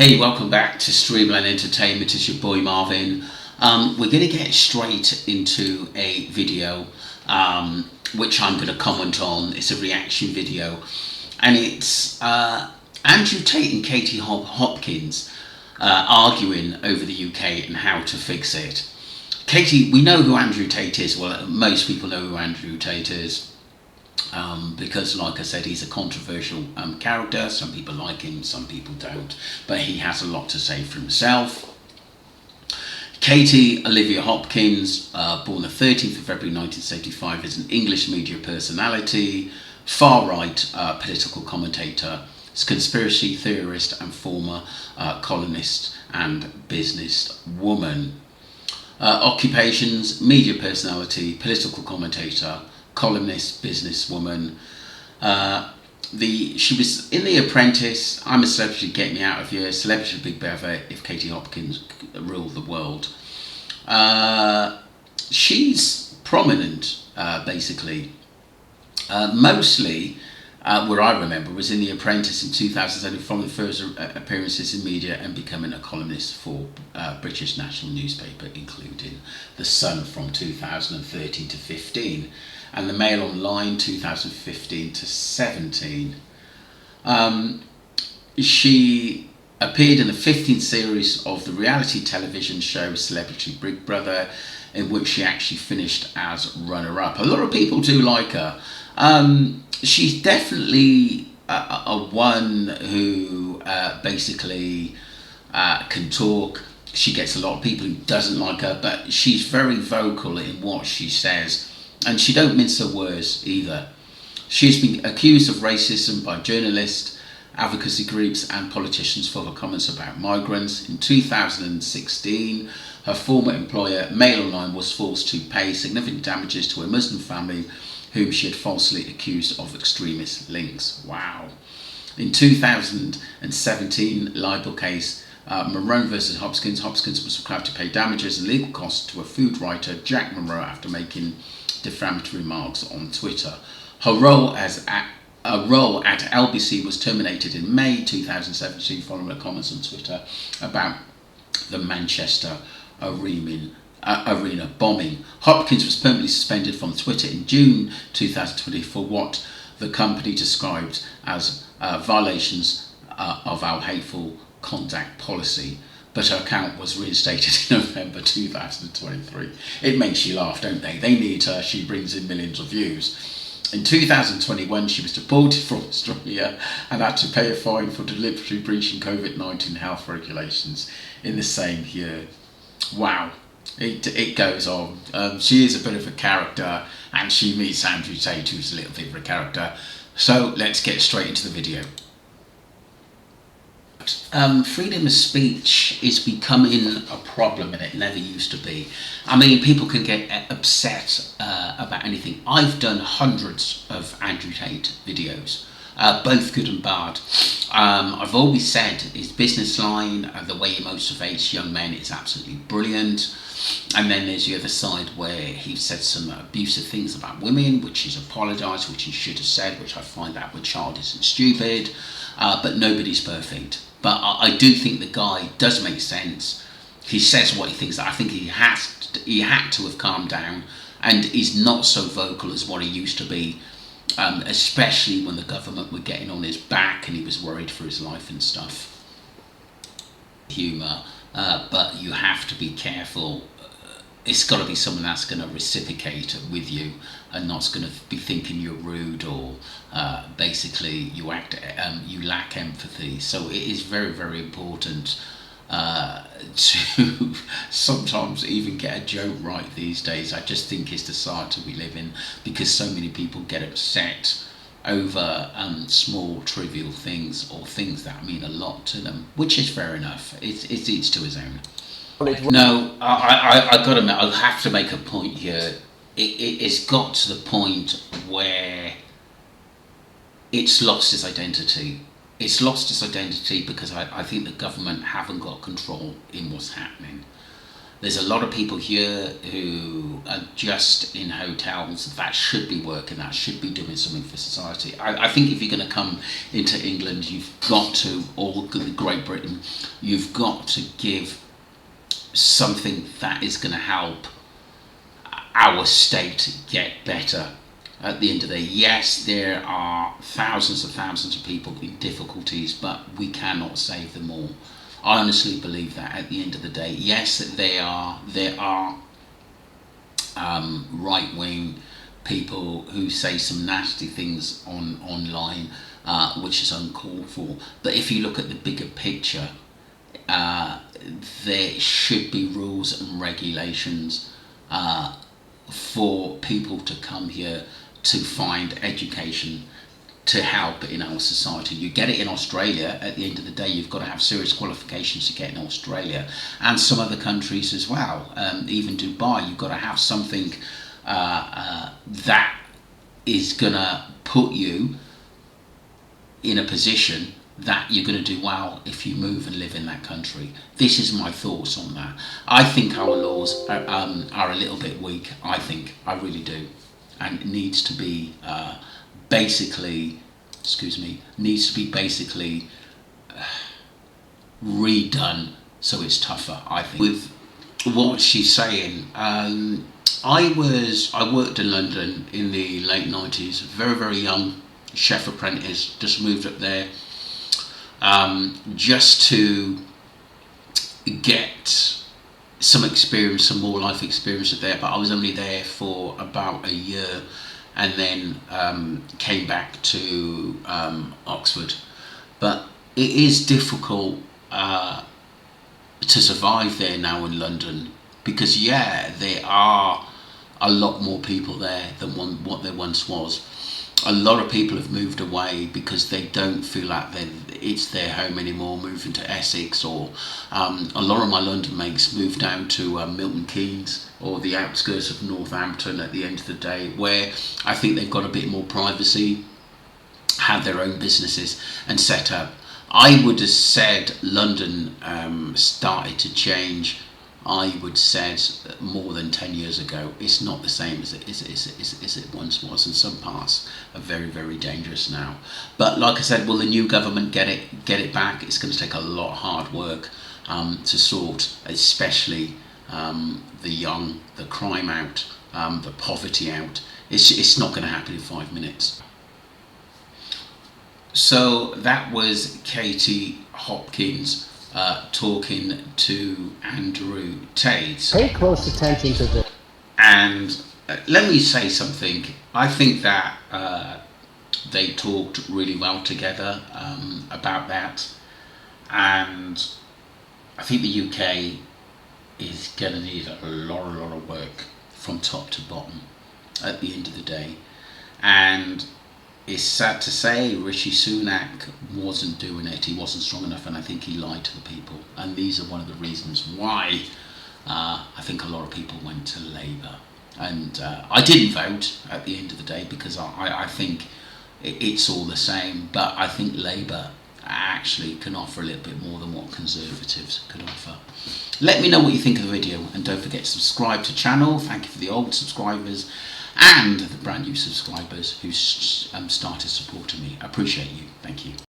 Hey, welcome back to Streamline Entertainment. It's your boy Marvin. We're going to get straight into a video which I'm going to comment on. It's a reaction video, and it's Andrew Tate and Katy Hopkins arguing over the UK and how to fix it. Katy, we know who Andrew Tate is. Well, most people know who Andrew Tate is. Because, like I said, he's a controversial character. Some people like him, some people don't, but he has a lot to say for himself. Katy Olivia Hopkins, born the 13th of February 1975, is an English media personality, far-right political commentator, conspiracy theorist and former columnist and business woman. Occupations: media personality, political commentator, columnist, businesswoman. She was in The Apprentice, I'm a Celebrity, Get Me Out of Here, Celebrity Big Brother, If Katy Hopkins Ruled the World. She's prominent, basically. Mostly, where I remember, was in The Apprentice in 2007, following first appearances in media and becoming a columnist for British national newspaper, including The Sun from 2013 to 15. And the Mail Online 2015 to 17. She appeared in the 15th series of the reality television show Celebrity Big Brother, in which she actually finished as runner-up. A lot of people do like her. She's definitely a one who basically can talk. She gets a lot of people who doesn't like her, but she's very vocal in what she says. And she don't mince her words either. She's been accused of racism by journalists, advocacy groups and politicians for her comments about migrants. In 2016, her former employer, Mail Online, was forced to pay significant damages to a Muslim family whom she had falsely accused of extremist links. Wow. In 2017 libel case, Monroe versus Hopkins was required to pay damages and legal costs to a food writer, Jack Monroe, after making defamatory remarks on Twitter. Her role at LBC was terminated in May 2017 following her comments on Twitter about the Manchester arena bombing. Hopkins was permanently suspended from Twitter in June 2020 for what the company described as violations of our hateful conduct policy, but her account was reinstated in November 2023. It makes you laugh, don't they? They need her. She brings in millions of views. In 2021, she was deported from Australia and had to pay a fine for deliberately breaching COVID-19 health regulations in the same year. Wow, it goes on. She is a bit of a character, and she meets Andrew Tate, who's a little bit of a character. So let's get straight into the video. Freedom of speech is becoming a problem, and it never used to be. I mean, people can get upset about anything. I've done hundreds of Andrew Tate videos, both good and bad. I've always said his business line, the way he motivates young men, is absolutely brilliant. And then there's the other side where he said some abusive things about women, which he's apologised, which he should have said, which I find that with childish and stupid. But nobody's perfect. But I do think the guy does make sense. He says what he thinks. I think he had to have calmed down, and he's not so vocal as what he used to be, especially when the government were getting on his back and he was worried for his life and stuff. Humour, but you have to be careful. It's got to be someone that's going to reciprocate with you and not going to be thinking you're rude or basically you lack empathy. So it is very, very important to sometimes even get a joke right these days. I just think it's the society we live in, because so many people get upset over small trivial things or things that mean a lot to them, which is fair enough. It's each to his own. No, I got to admit, I'll have to make a point here. It's got to the point where it's lost its identity. It's lost its identity because I think the government haven't got control in what's happening. There's a lot of people here who are just in hotels that should be working, that should be doing something for society. I think if you're going to come into England, you've got to, or Great Britain, you've got to give something that is going to help our state get better. At the end of the day, yes, there are thousands and thousands of people in difficulties, but we cannot save them all. I honestly believe that at the end of the day, yes, there are right-wing people who say some nasty things online, which is uncalled for. But if you look at the bigger picture, there should be rules and regulations for people to come here to find education, to help in our society. You get it in Australia. At the end of the day, you've got to have serious qualifications to get in Australia, and some other countries as well. Even Dubai, you've got to have something that is going to put you in a position that you're going to do well if you move and live in that country. This is my thoughts on that. I think our laws are a little bit weak. I really do, and it needs to be basically redone, so it's tougher, I think. With what she's saying, I worked in London in the late 90s, very, very young, chef apprentice, just moved up there just to get some experience, some more life experience there, but I was only there for about a year, and then came back to Oxford. But it is difficult to survive there now in London, because there are a lot more people there than what there once was. A lot of people have moved away because they don't feel like it's their home anymore, moving to Essex, or a lot of my London mates moved down to Milton Keynes or the outskirts of Northampton at the end of the day, where I think they've got a bit more privacy, have their own businesses and set up. I would have said London started to change, I would said, more than 10 years ago. It's not the same as it once was, and some parts are very, very dangerous now. But like I said, will the new government get it back? It's going to take a lot of hard work to sort, especially the young, the crime out, the poverty out. It's not going to happen in 5 minutes. So that was Katy Hopkins talking to Andrew Tate. Pay close attention to this. And let me say something. I think that they talked really well together about that, and I think the UK is going to need a lot of work from top to bottom at the end of the day. And it's sad to say Rishi Sunak wasn't doing it. He wasn't strong enough, and I think he lied to the people. And these are one of the reasons why I think a lot of people went to Labour. And I didn't vote at the end of the day, because I think it's all the same. But I think Labour actually can offer a little bit more than what Conservatives could offer. Let me know what you think of the video, and don't forget to subscribe to the channel. Thank you for the old subscribers and the brand new subscribers who started supporting me. I appreciate you. Thank you.